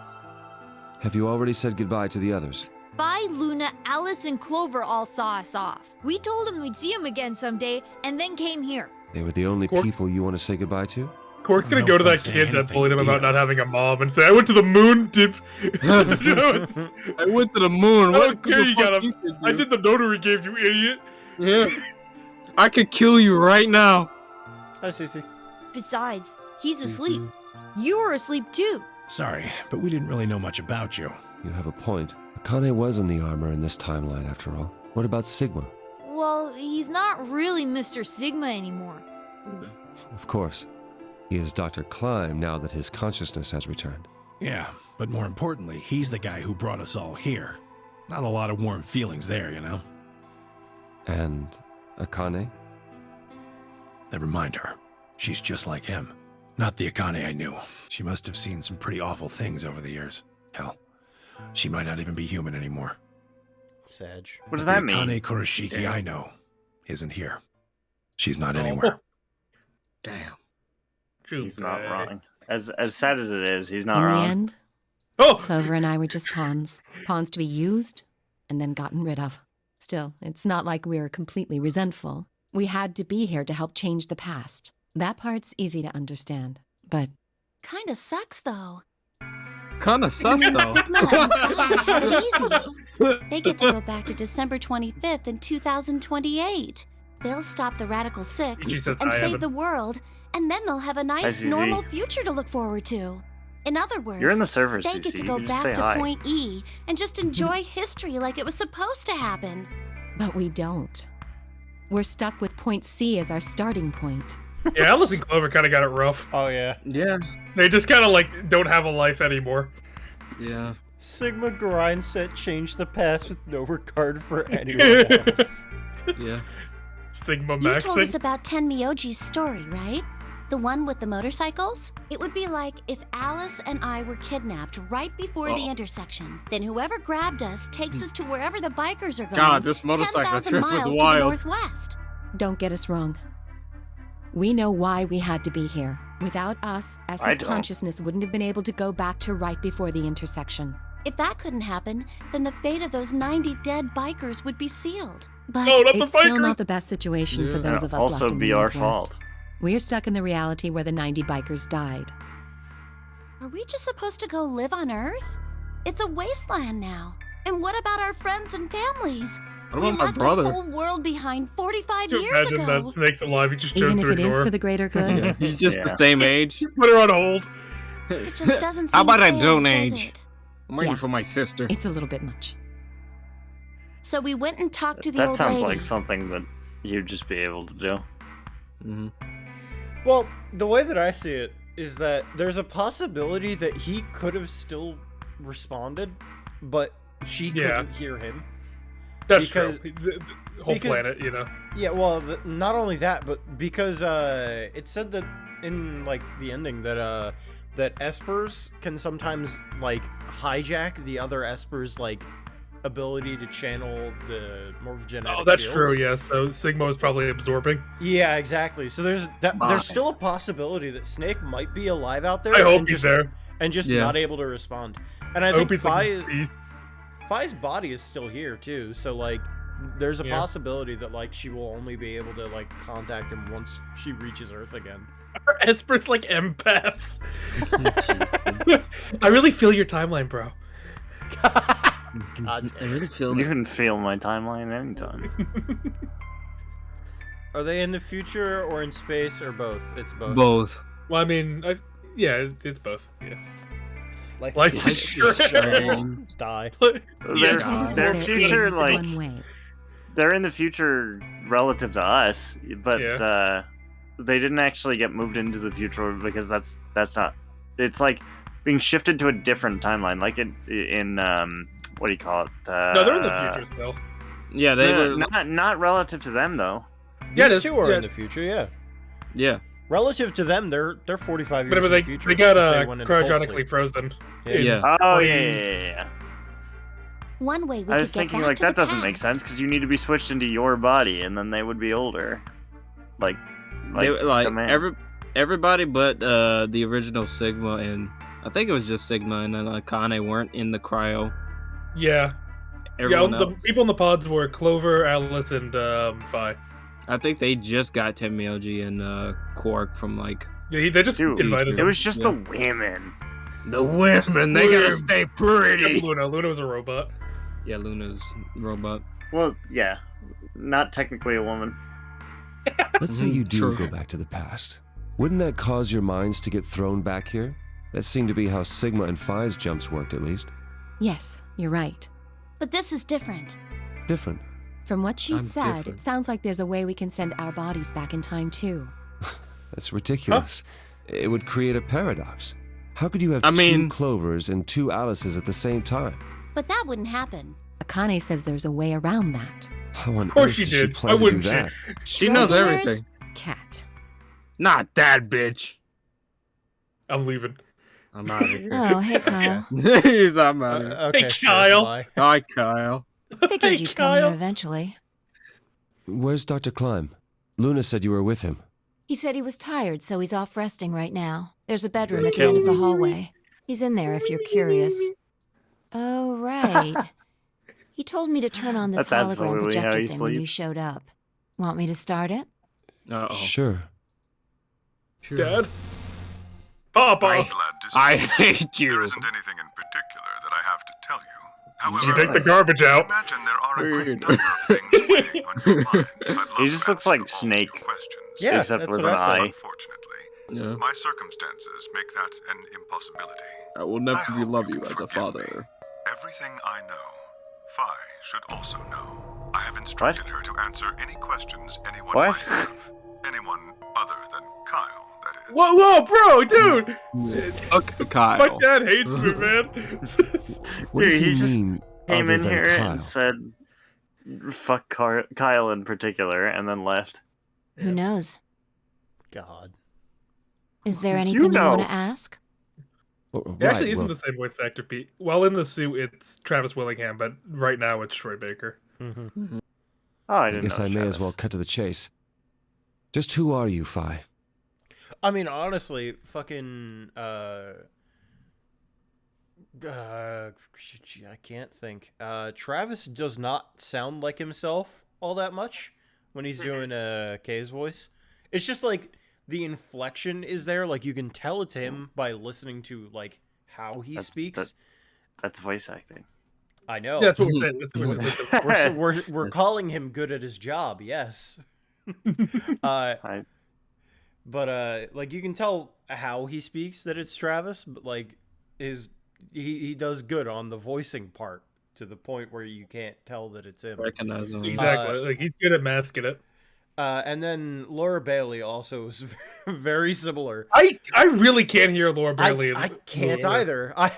Have you already said goodbye to the others? Bye, Luna, Alice, and Clover all saw us off. We told them we'd see them again someday, and then came here. They were the only Quark's- people you want to say goodbye to? Quark's gonna No go to that point saying kid that anything, bullied him about dear. not having a mom and say, I went to the moon, dip. I went to the moon. I What don't care, the you fuck got you could I do? did the notary games, you idiot. Yeah. I could kill you right now. hi, Cece. Besides, he's asleep. You were asleep too. Sorry, but we didn't really know much about you. You have a point. Akane was in the armor in this timeline, after all. What about Sigma? Well, he's not really Mr. Sigma anymore. Of course. He is Dr. Klein now that his consciousness has returned. Yeah, but more importantly, he's the guy who brought us all here. Not a lot of warm feelings there, you know? And Akane? Never mind her. She's just like him. Not the Akane I knew. She must have seen some pretty awful things over the years. Hell, she might not even be human anymore. Sag. What does But that the mean? Akane Kurashiki I know isn't here. She's not Oh. anywhere. Damn. He's not wrong. As sad as it is, he's not In the wrong. end, Oh! Clover and I were just pawns. Pawns to be used and then gotten rid of. Still, it's not like we're completely resentful. We had to be here to help change the past. That part's easy to understand. But Kinda sucks, though. Kinda sus, though. Sigma and God have it easy. They get to go back to December 25th in 2028. They'll stop the Radical Six She says and hi, save Evan. the world, and then they'll have a nice, Hi, normal ZZ. future to look forward to. In other words, You're in the server, they CC. get to You go can just back say to hi. Point E and just enjoy history like it was supposed to happen. we don't. We're stuck with point C as our starting point. Yeah, Alice and Clover kind of got it rough. Oh, yeah. Yeah. They just kind of like don't have a life anymore. Yeah. Sigma grind set change the past with no regard for anyone else. Yeah. Sigma You told us maxing. about Ten Myoji's story, right? The one with the motorcycles? It would be like if Alice and I were kidnapped right before the intersection. Then whoever grabbed us takes us to wherever the bikers are going. God, this motorcycle 10,000 trip was miles to the wild. northwest. Don't get us wrong. We know why we had to be here. Without us, I S's don't. consciousness wouldn't have been able to go back to right before the intersection. If that couldn't happen, then the fate of those 90 dead bikers would be sealed. But Oh, not the It's still bikers. not the best situation for Yeah. those And of us also left in be the our Northwest. fault. We're stuck in the reality where the 90 bikers died. are we just supposed to go live on Earth? It's a wasteland now. And what about our friends and families? What We about my left brother? a whole world behind 45 To years imagine ago. that Snake's alive, he just chose Even to if it is ignore. for the greater good. Yeah, he's just the Yeah. same age. Put her on hold. It just doesn't seem How about I fair, don't does age? it? I'm waiting Yeah. for my sister. It's a little bit much. So we went and talked to the That old sounds lady. like something that you'd just be able to do. Mm-hmm. Well, the way that I see it is that there's a possibility that he could have still responded, but she Yeah. couldn't hear him. That's Because- true. The whole because- planet, you know. Yeah, well, not only that, but because it said that in like the ending that that espers can sometimes like hijack the other esper's like ability to channel the morphogenetic. Oh, that's fields. true. Yeah. So Sigma is probably absorbing. Yeah, exactly. So there's still a possibility that Snake might be alive out there. I hope and he's just, there. and just Yeah. not able to respond. And I I think hope he's like a Fi, beast. Fi's body is still here too. So like, there's a Yeah. possibility that like she will only be able to like contact him once she reaches Earth again. Our Esper's like empaths. Jesus. I really feel your timeline, bro. God I really feel You it. can feel my timeline anytime. Are they in the future or in space or both? It's both. Both. Well, I mean, yeah, it's both. Yeah. Life is strange. Die. Their, Just that their there future, is like, one way. they're in the future relative to us, but Yeah. they didn't actually get moved into the future because that's not. It's like being shifted to a different timeline, like in what do you call it? No, they're in the future still. Yeah, they no, were. not relative to them though. Yeah, These that's- two are yeah. in the future, yeah. Yeah. Relative to them, they're 45 years But in they the future. they got because they went into cold cryogenically sleep. frozen. Yeah. in Yeah. Oh 20 yeah. One way we I could was get thinking back like to that the doesn't make past. sense because you need to be switched into your body and then they would be older. Like They were, like the man. everybody but the original Sigma and I think it was just Sigma and then Akane weren't in the cryo. Yeah. Everyone Yeah, the else. people in the pods were Clover, Alice, and Fi. I think they just got Tenmyoji and Quark from like Yeah, they just Dude, invited it them. was just Yeah. the women. the women. They gotta Women. stay pretty. Luna. Luna was a robot. Yeah, Luna's robot. Well, yeah, not technically a woman. Let's say Mhm, you do true. go back to the past. Wouldn't that cause your minds to get thrown back here? That seemed to be how Sigma and Phi's jumps worked, at least. Yes, you're right. But this is different. Different. From what she I'm said, different. it sounds like there's a way we can send our bodies back in time too. That's ridiculous. It would create a paradox. How could you have I two mean- Clovers and two Alices at the same time? But that wouldn't happen. Akane says there's a way around that. How on Of course earth she does she did. plan Why to do wouldn't she? that? She knows Schrodinger's everything. Cat. Not that bitch. I'm leaving. I'm out of here. Oh, hey, Kyle. He's I'm out of here. Okay, Hey, sure, Kyle. goodbye. Hi, Kyle. Figured Hey, you'd come here Kyle. eventually. Where's Dr. Klein? Luna said you were with him. He said he was tired, so he's off resting right now. There's a bedroom at the end of the hallway. He's in there if you're curious. Oh, right. He told me to turn on this That's hologram absolutely how projector he thing when you sleeps. showed up. Want me to start it? Uh-oh. Sure. Dad? Papa! Glad to see I you. hate There you. isn't anything in particular that I have to tell you. However, You take the garbage out. imagine there are a great Weird. number of things weighing on your mind. I'd love He to just looks answer like all of Snake. your questions. Yeah, Except that's with what an I said. eye. Unfortunately, Yeah. my circumstances make that an impossibility. I will never I hope love you you can as a forgive father. me. Everything I know, Phi should also know. I have instructed her to answer any questions anyone What? might have. Anyone other than Kyle, that is. Whoa, bro, dude! Fuck Kyle. My dad hates me, man. What does Dude, he he just mean Came other in than here Kyle? and said, "Fuck Kyle in particular," and then left. Who knows? God. Is there You anything you know. want to ask? Oh, It actually right, isn't well, the same voice actor, Pete. Well, in the suit, it's Travis Willingham, but right now it's Troy Baker. Mm-hmm. Oh, I I didn't guess know I may as Travis. well cut to the chase. Just who are you, Phi? I mean, honestly, fucking, I can't think. Travis does not sound like himself all that much when he's doing Kay's voice. It's just like the inflection is there, like you can tell it's him by listening to like how he That's- speaks. That's voice acting. I know. Yeah, that's what we said. That's what we said. We're calling him good at his job. Yes. But like you can tell how he speaks that it's Travis, but like he does good on the voicing part to the point where you can't tell that it's him. Recognize him. Exactly. Like he's good at masking it. And then Laura Bailey also is very similar. I really can't hear Laura Bailey. I can't Luna. either. I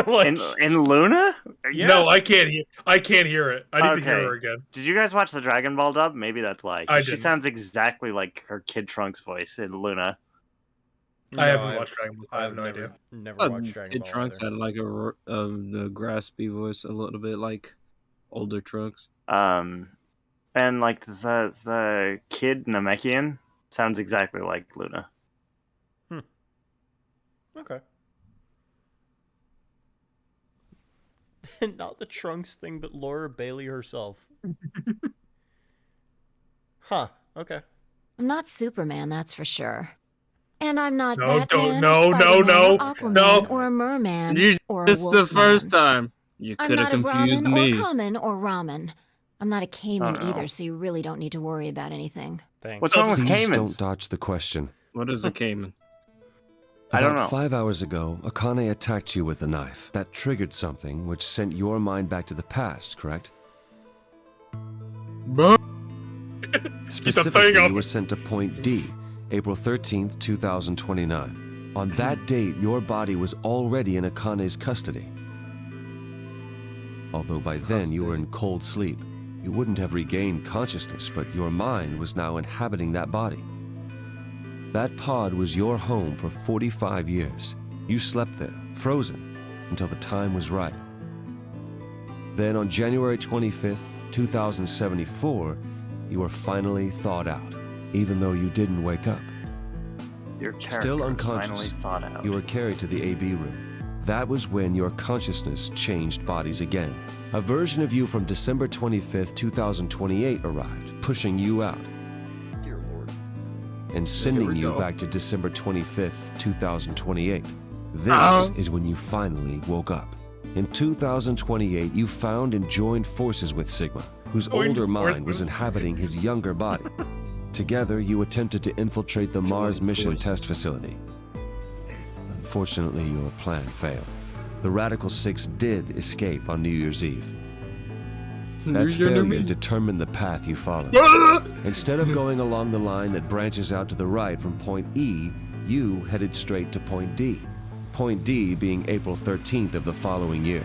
like in Luna? Yeah. No, I can't hear it. I need to hear her again. Did you guys watch the Dragon Ball dub? Maybe that's why. I She didn't. sounds exactly like her Kid Trunks voice in Luna. I haven't watched Dragon Ball. I have no idea. Never watched Dragon Kid Ball. Trunks either. had like the graspy voice, a little bit like older Trunks. And like the kid Namekian sounds exactly like Luna. Okay. And not the Trunks thing, but Laura Bailey herself. Huh. Okay. I'm not Superman, that's for sure. And I'm not No, Batman, no, or no, Spider-Man, no, or Aquaman, no. or a merman, or a It's the wolfman. first time. You I'm could have not a confused Brahmin me. or Kamen or Ramen. I'm not a Cayman Oh, no. either, so you really don't need to worry about anything. Thanks. What's wrong with Please Caymans? don't dodge the question. What is a Cayman? I don't About know. 5 hours ago, Akane attacked you with a knife. That triggered something which sent your mind back to the past, correct? Specifically, up. you were sent to Point D, April 13th, 2029. On that date, your body was already in Akane's custody. Although by then you were in cold sleep. You wouldn't have regained consciousness, but your mind was now inhabiting that body. That pod was your home for 45 years. You slept there, frozen, until the time was right. Then on January 25th, 2074, you were finally thawed out, even though you didn't wake up. Your character Still was unconscious, finally thought out. you were carried to the AB room. That was when your consciousness changed bodies again. A version of you from December 25th, 2028 arrived, pushing you out. Dear Lord. And sending we you go. back to December 25th, 2028. This is when you finally woke up. In 2028, you found and joined forces with Sigma, whose Joined older mind was forces. inhabiting his younger body. Together, you attempted to infiltrate the Mars mission forces. test facility. Unfortunately, your plan failed. The Radical Six did escape on New Year's Eve. That failure determined the path you followed. Instead of going along the line that branches out to the right from Point E, you headed straight to Point D. Point D being April 13th of the following year.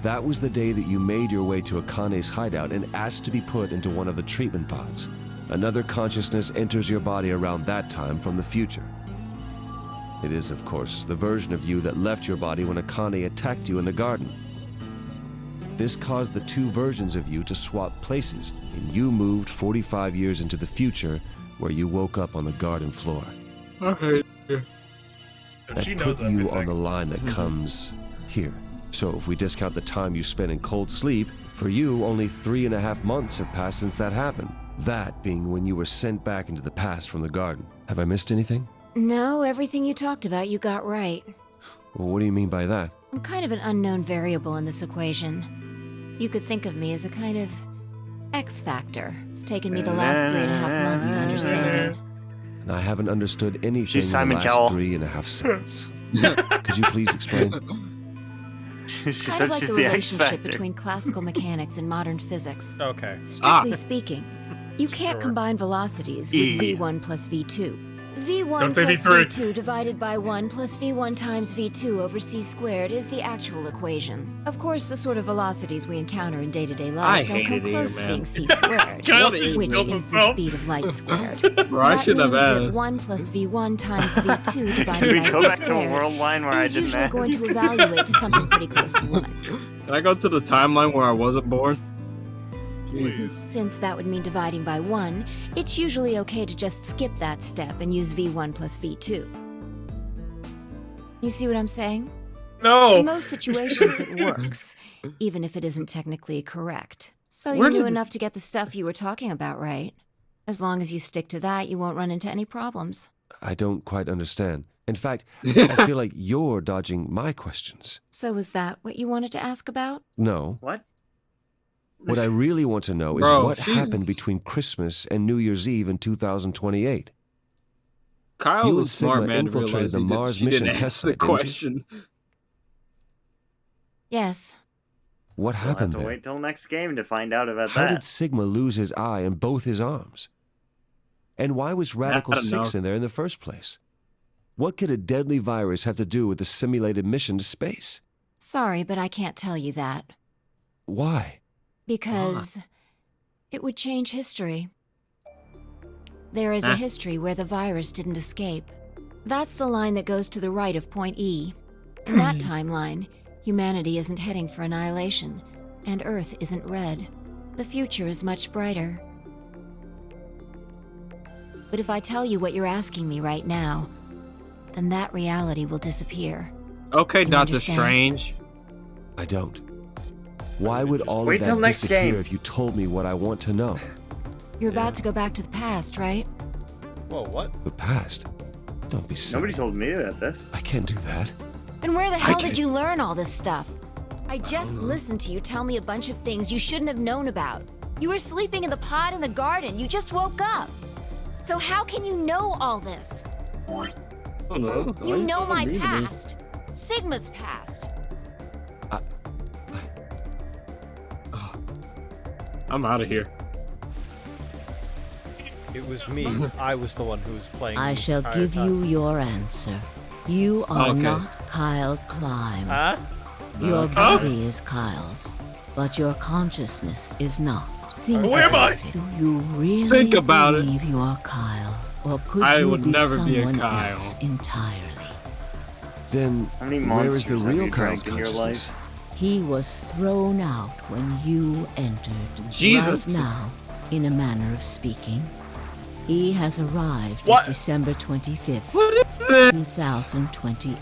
That was the day that you made your way to Akane's hideout and asked to be put into one of the treatment pods. Another consciousness enters your body around that time from the future. It is, of course, the version of you that left your body when Akane attacked you in the garden. This caused the two versions of you to swap places, and you moved 45 years into the future, where you woke up on the garden floor. And That she put knows you everything. on the line that comes here. So if we discount the time you spent in cold sleep, for you, only 3.5 months have passed since that happened. That being when you were sent back into the past from the garden. Have I missed anything? No, everything you talked about you got right. Well, what do you mean by that? I'm kind of an unknown variable in this equation. You could think of me as a kind of X factor. It's taken me the last 3.5 months to understand it. And I haven't understood anything She's in Simon the last Cowell. 3.5 seconds. Could you please explain? She Kind said of like she's the the X relationship Factor. between classical mechanics and modern physics. Okay. Strictly speaking, you can't Sure. combine velocities with E. V1 plus V2. V1 Don't say plus V3. V2 divided by 1 plus V1 times V2 over C squared is the actual equation. Of course, the sort of velocities we encounter in day-to-day I life don't hate come it here, close to man. being C squared, Kyle What just which killed is the himself. speed of light squared. Bro, I That should have means that asked. 1 plus V1 times V2 Can divided we by go C back to a world squared line where I is didn't usually ask? going to evaluate to something pretty close to 1. Can I go to the timeline where I wasn't born? Jesus. Since that would mean dividing by 1, it's usually okay to just skip that step and use V1 plus V2. You see what I'm saying? No. In most situations, it works, even if it isn't technically correct. So you Where knew did enough to get the stuff you were talking about right. As long as you stick to that, you won't run into any problems. I don't quite understand. In fact, I feel like you're dodging my questions. So is that what you wanted to ask about? No. What? What I really want to know is Bro, what she's- happened between Christmas and New Year's Eve in 2028. Kyle's You a and smart Sigma man to infiltrated realize the Mars she mission didn't test answer the site, didn't you? question. Yes. What We'll have happened to there? wait till next game to find out about How that. did Sigma lose his eye and both his arms? And why was Radical don't 6 know. in there in the first place? What could a deadly virus have to do with the simulated mission to space? Sorry, but I can't tell you that. Why? Because it would change history. There is a history where the virus didn't escape. That's the line that goes to the right of point E. In that timeline, humanity isn't heading for annihilation, and Earth isn't red. The future is much brighter. But if I tell you what you're asking me right now, then that reality will disappear. Okay, You Doctor understand? Strange. I don't. Why would all wait of till that next disappear game. if you told me what I want to know? You're about to go back to the past, right? Whoa, what? The past? Don't be silly. Nobody told me about this. I can't do that. Then where the hell can't- did you learn all this stuff? I just listened to you tell me a bunch of things you shouldn't have known about. You were sleeping in the pod in the garden. You just woke up. So how can you know all this? I don't know. Why You are know so my mean to me? past. Sigma's past. I'm out of here. It was me. I was the one who was playing. I the shall entire give time. you your answer. You are Okay. not Kyle Climb. Huh? Your Okay. body is Kyle's, but your consciousness is not. Think Who am about I? it. Do you really Think about it. believe you are Kyle, or could I you would be never be a someone Kyle. else entirely? Then How many where is monsters the have real you Kyle's drank in your consciousness? life? He was thrown out when you entered. Jesus. Right now, in a manner of speaking, he has arrived What? at December 25th. What is this? 2028.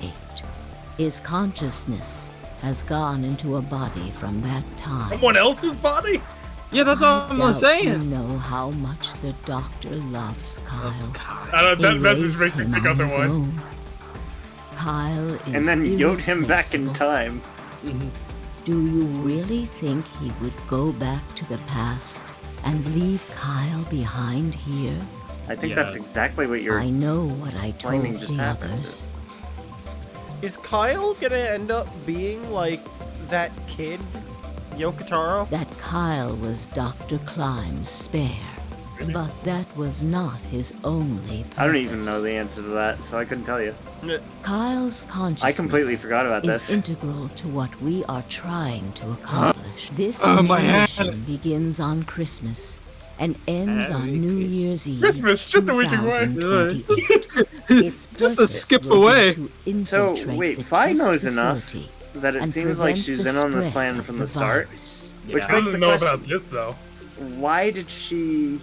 His consciousness has gone into a body from that time. Someone else's body? Yeah, that's all I I'm doubt you saying. know how much the doctor loves Kyle. That He message raised makes me him think on his otherwise. own. Kyle is And then yoed him back in irreplaceable. time. Do you really think he would go back to the past and leave Kyle behind here? I think Yeah. that's exactly what you're I know what I told claiming just the happened. others. Is Kyle gonna end up being like that kid, Yokotaro? That Kyle was Dr. Climb's spare. But that was not his only purpose. I don't even know the answer to that, so I couldn't tell you. Kyle's consciousness I completely forgot about is this. integral to what we are trying to accomplish. This my mission begins on Christmas and ends on New Year's Eve. Christmas, just a week away. 2028. Its Just a purpose skip will be away. to So, infiltrate wait, the Fi test knows enough facility that it and seems like prevent she's the in on this spread plan of from the the start. virus. Which I begs don't the know question, about this though. why did she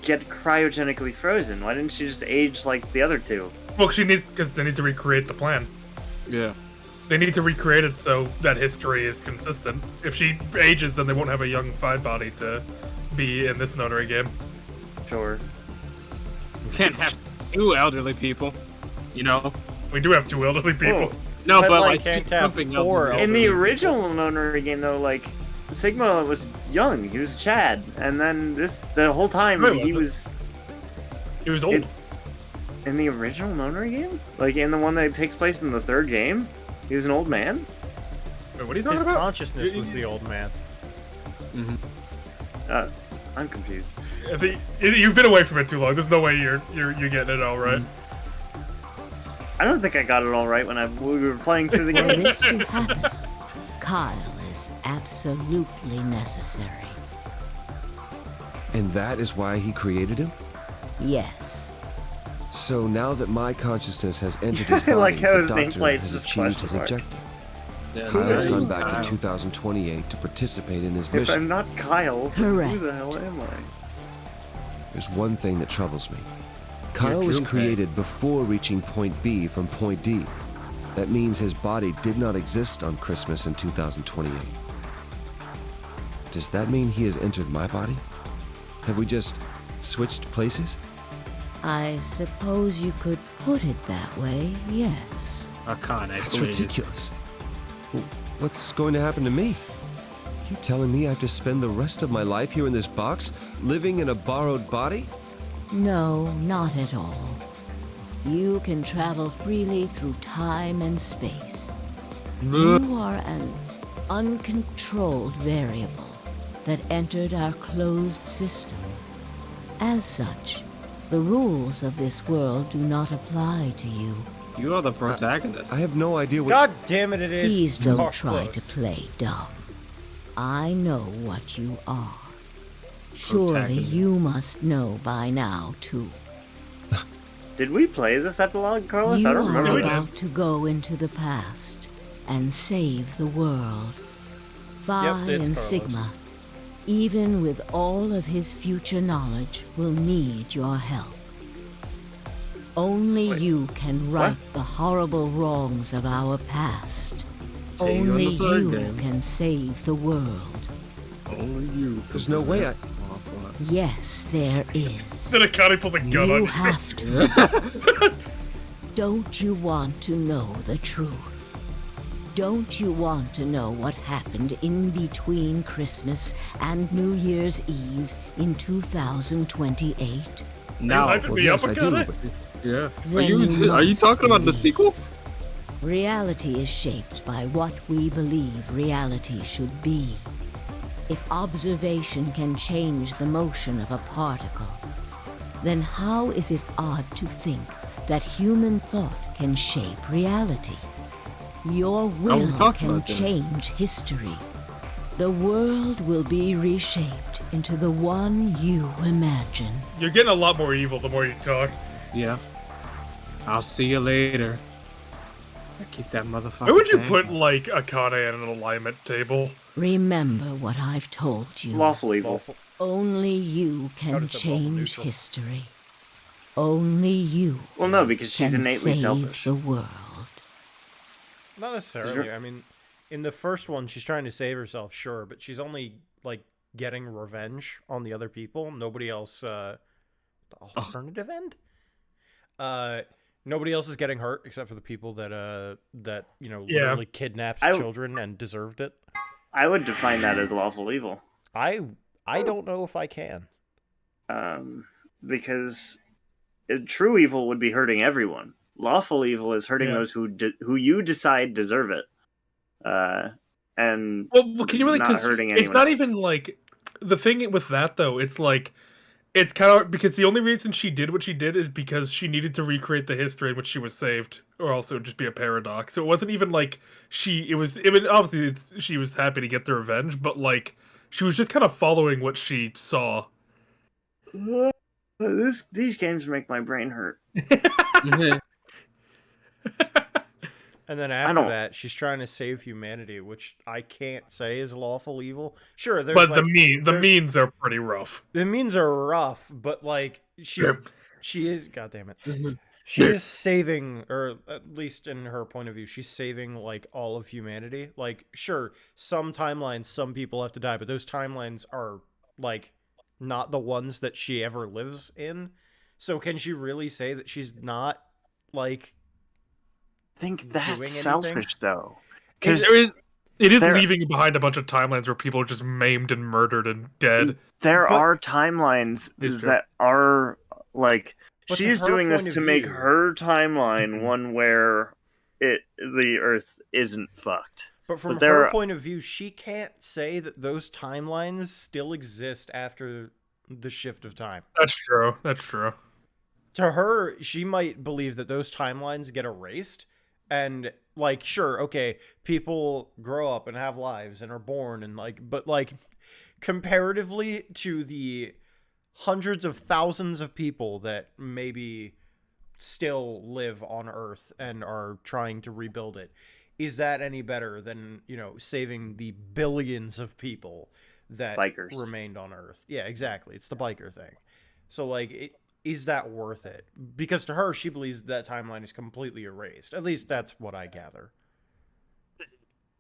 get cryogenically frozen? Why didn't she just age like the other two? Well, because they need to recreate the plan. Yeah. They need to recreate it so that history is consistent. If she ages, then they won't have a young Fi body to be in this notary game. Sure. We can't have two elderly people. You know? We do have two elderly people. Oh, No, But, but like, like, can't keep have pumping four elderly in the people. original notary game, though, like Sigma was young. He was Chad, and then the whole time No, he he was He was old. It- in the original notary game. Like in the one that takes place in the third game, he was an old man. Wait, what are you talking His about? consciousness was the old man. I'm confused. I think you've been away from it too long. There's no way you're getting it all right. I don't think I got it all right when we were playing through the For game. this to happen, Kyle is absolutely necessary. And that is why he created him? Yes. So now that my consciousness has entered his I body, like how the his doctor nameplate's has just achieved his question mark. objective. Yeah, Kyle's there you gone go. back to 2028 to participate in his If mission. I'm not Kyle, Correct. who the hell am I? There's one thing that troubles me. Kyle was Junpei. created before reaching point B from point D. That means his body did not exist on Christmas in 2028. Does that mean he has entered my body? Have we just switched places? I suppose you could put it that way, yes. Akane, That's please. ridiculous. What's going to happen to me? You telling me I have to spend the rest of my life here in this box, living in a borrowed body? No, not at all. You can travel freely through time and space. You are an uncontrolled variable that entered our closed system. As such, the rules of this world do not apply to you. You are the protagonist. I have no idea what... God damn it, it is. Please don't try close. to play dumb. I know what you are. Surely Protagonist. you must know by now, too. Did we play this epilogue, Carlos? You I don't are remember this. about to go into the past and save the world. Vi it's and Carlos. Sigma, even with all of his future knowledge, will need your help. Only you can right the horrible wrongs of our past. See you on Only the third you game. can save the world. Only you. There's no way I... Yes, there is. Then Akane pulls a gun on You you. have to. Don't you want to know the truth? Don't you want to know what happened in between Christmas and New Year's Eve in 2028? No. Hyping Well, me yes, up, I do, Akane? but... Yeah. Are Then you must talking about the believe. sequel? Reality is shaped by what we believe reality should be. If observation can change the motion of a particle, then how is it odd to think that human thought can shape reality? Your will talked can about this. change history. The world will be reshaped into the one you imagine. You're getting a lot more evil the more you talk. Yeah. I'll see you later. Keep that motherfucker. Where would you tank. put, like, Akane at an alignment table? Remember what I've told you. Lawful evil. Only you How can does that lawful change neutral? history. Only you Well, no, because she's can innately save selfish. the world. Not necessarily. I mean, in the first one, she's trying to save herself, sure, but she's only, like, getting revenge on the other people. Nobody else, the alternative end? Nobody else is getting hurt except for the people that literally kidnapped children and deserved it. I would define that as lawful evil. I don't know if I can. Because true evil would be hurting everyone. Lawful evil is hurting those who you decide deserve it. And Well, can you really? not Because hurting it's anyone not else. even like the thing with that though. It's like it's kind of because the only reason she did what she did is because she needed to recreate the history in which she was saved, or else it would just be a paradox. So it wasn't even like she obviously she was happy to get the revenge, but like she was just kind of following what she saw. These games make my brain hurt. And then after that, she's trying to save humanity, which I can't say is lawful evil. Sure, there's But like, the means are pretty rough. the means are rough, but like she is, God damn it, she is saving, or at least in her point of view, she's saving like all of humanity. Like, sure, some timelines, some people have to die, but those timelines are like not the ones that she ever lives in. So can she really say that she's not like? I think that's anything? selfish, though. Because Because it is there- leaving behind a bunch of timelines where people are just maimed and murdered and dead. there But- are timelines It's true. that are like But to she's her doing point this of to make view- her timeline one where the Earth isn't fucked. But from But there her are- point of view, she can't say that those timelines still exist after the shift of time. That's true. That's true. To her, she might believe that those timelines get erased. And, like, sure, okay, people grow up and have lives and are born and, like, but, like, comparatively to the hundreds of thousands of people that maybe still live on Earth and are trying to rebuild it, is that any better than, saving the billions of people that Bikers. remained on Earth? Yeah, exactly. It's the biker thing. So, like, is that worth it? Because to her, she believes that timeline is completely erased. At least that's what I gather.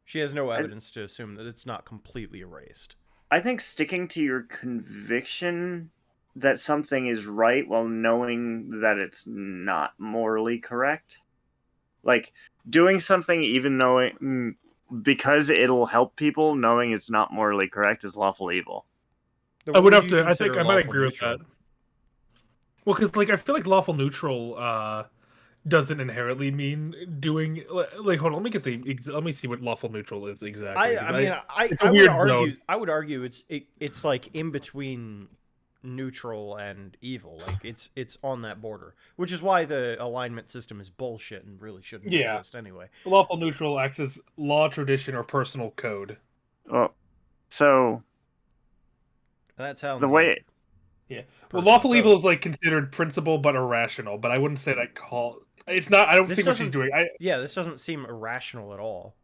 She has no evidence to assume that it's not completely erased. I think sticking to your conviction that something is right while knowing that it's not morally correct. Like, doing something even knowing, because it'll help people, knowing it's not morally correct is lawful evil. I would have to. I think I might agree with that. Well, because like I feel like lawful neutral doesn't inherently mean doing like. Hold on, let me get let me see what lawful neutral is exactly. I would argue it's like in between neutral and evil. Like it's on that border, which is why the alignment system is bullshit and really shouldn't exist anyway. Lawful neutral acts as law, tradition, or personal code. Well, so that sounds the way. Yeah. Well, lawful evil is like considered principle but irrational, but I wouldn't say that it's not. I don't think what she's doing. Yeah, this doesn't seem irrational at all.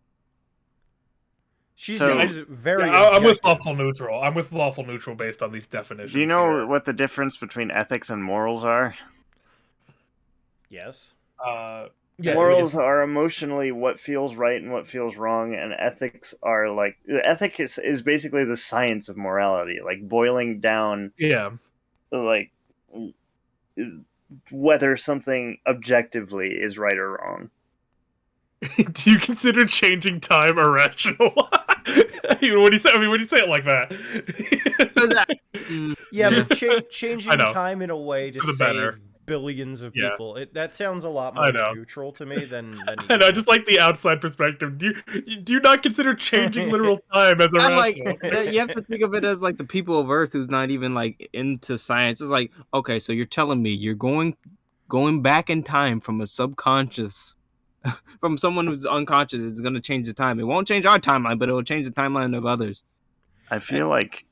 She So, seems very. I'm with lawful neutral. I'm with lawful neutral based on these definitions. Do you know what the difference between ethics and morals are? Yes. Morals are emotionally what feels right and what feels wrong, and ethics are like ethics is basically the science of morality, like boiling down. Yeah. Like whether something objectively is right or wrong. Do you consider changing time irrational? When you say it like that. But changing time in a way to save billions of people. That sounds a lot more neutral to me than and I just like the outside perspective. Do you not consider changing literal time as irrational? Like, you have to think of it as like the people of Earth who's not even like into science. It's like, okay, so you're telling me you're going back in time from a subconscious, from someone who's unconscious. It's going to change the time. It won't change our timeline, but it will change the timeline of others. I feel like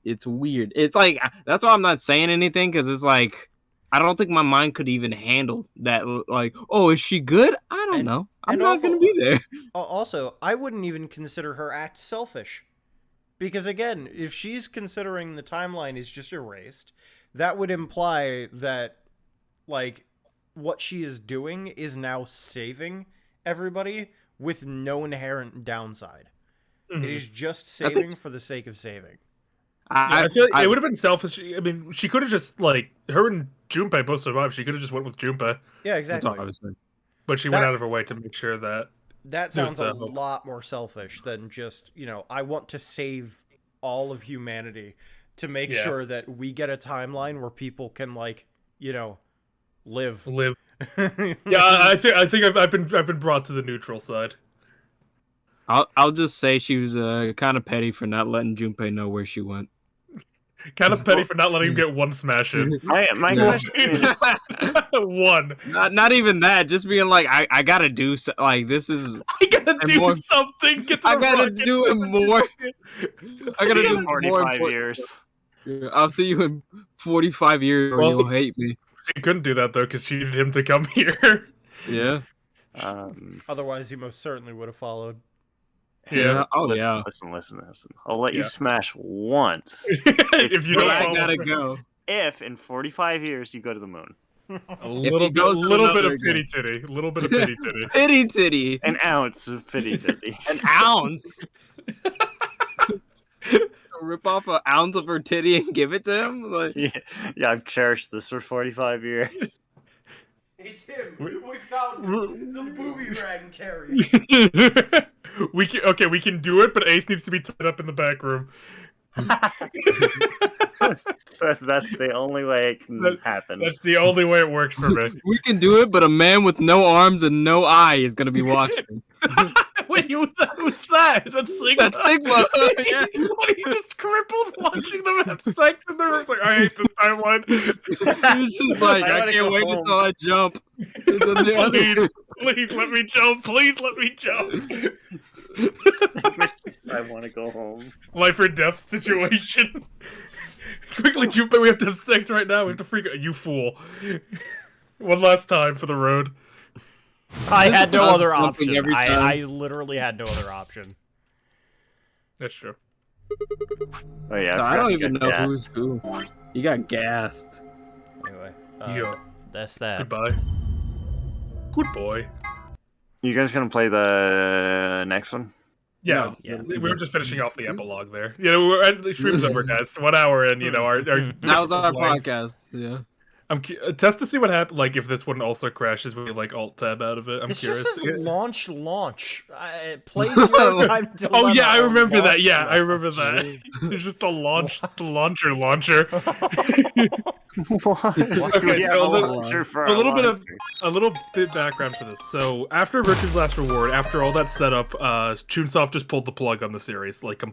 it's weird. It's like, that's why I'm not saying anything, because it's like, I don't think my mind could even handle that. Like, oh, is she good? I don't know. I'm not going to be there. Also, I wouldn't even consider her act selfish. Because again, if she's considering the timeline is just erased, that would imply that, like, what she is doing is now saving everybody with no inherent downside. Mm-hmm. It is just saving for the sake of saving. I feel like it would have been selfish. I mean, she could have just, like, her and Junpei both survived. She could have just went with Junpei. Yeah, exactly. But she went out of her way to make sure that. That sounds a lot more selfish than just, I want to save all of humanity to make sure that we get a timeline where people can, like, live. I think I've been brought to the neutral side. I'll just say she was kind of petty for not letting Junpei know where she went. Kind of petty for not letting him get one smash in. My question is one. Not even that. Just being like, I gotta do like this is. I gotta do something. I gotta do it more. I gotta do 45 years. Yeah, I'll see you in 45 years, or you'll hate me. She couldn't do that though, because she needed him to come here. Yeah. Otherwise, he most certainly would have followed. Yeah. Listen. I'll let you smash once. if you don't, I gotta go. If in 45 years you go to the moon. A little bit of pity titty. A little bit of pity titty. Pity titty. An ounce of pity titty. An ounce. Rip off an ounce of her titty and give it to him. Like... Yeah, I've cherished this for 45 years. It's him. We found the booby rag carrier. We can do it, but Ace needs to be tied up in the back room. That's the only way it can happen. That's the only way it works for me. We can do it, but a man with no arms and no eye is going to be watching. Wait, what's that? Is that Sigma? That's Sigma. Yeah. What, he just crippled watching them have sex in the room? It's like, I hate this timeline. He's just like, I can't wait until I jump. Please let me jump. Please let me jump. I want to go home. Life or death situation. Quickly, Junpei, we have to have sex right now. We have to freak out. You fool. One last time for the road. I had no other option. I literally had no other option. That's true. Oh yeah. So I don't even know who's who. You got gassed. Anyway. Yeah. That's that. Goodbye. Good boy. You guys gonna play the next one? Yeah, No, yeah. we were just finishing off the epilogue there. You know, the stream's over, guys. 1 hour in, you know, our that was our length. podcast. Yeah. I'm test to see what happens. Like if this one also crashes, we like alt tab out of it. I'm This curious. just says launch. Play 0 time till Oh yeah, I on remember that. launch Yeah, I launch. remember that. It's just the launcher. What? Okay, so a a little bit background for this. So after Virtue's Last Reward, after all that setup, Chunsoft just pulled the plug on the series, like completely.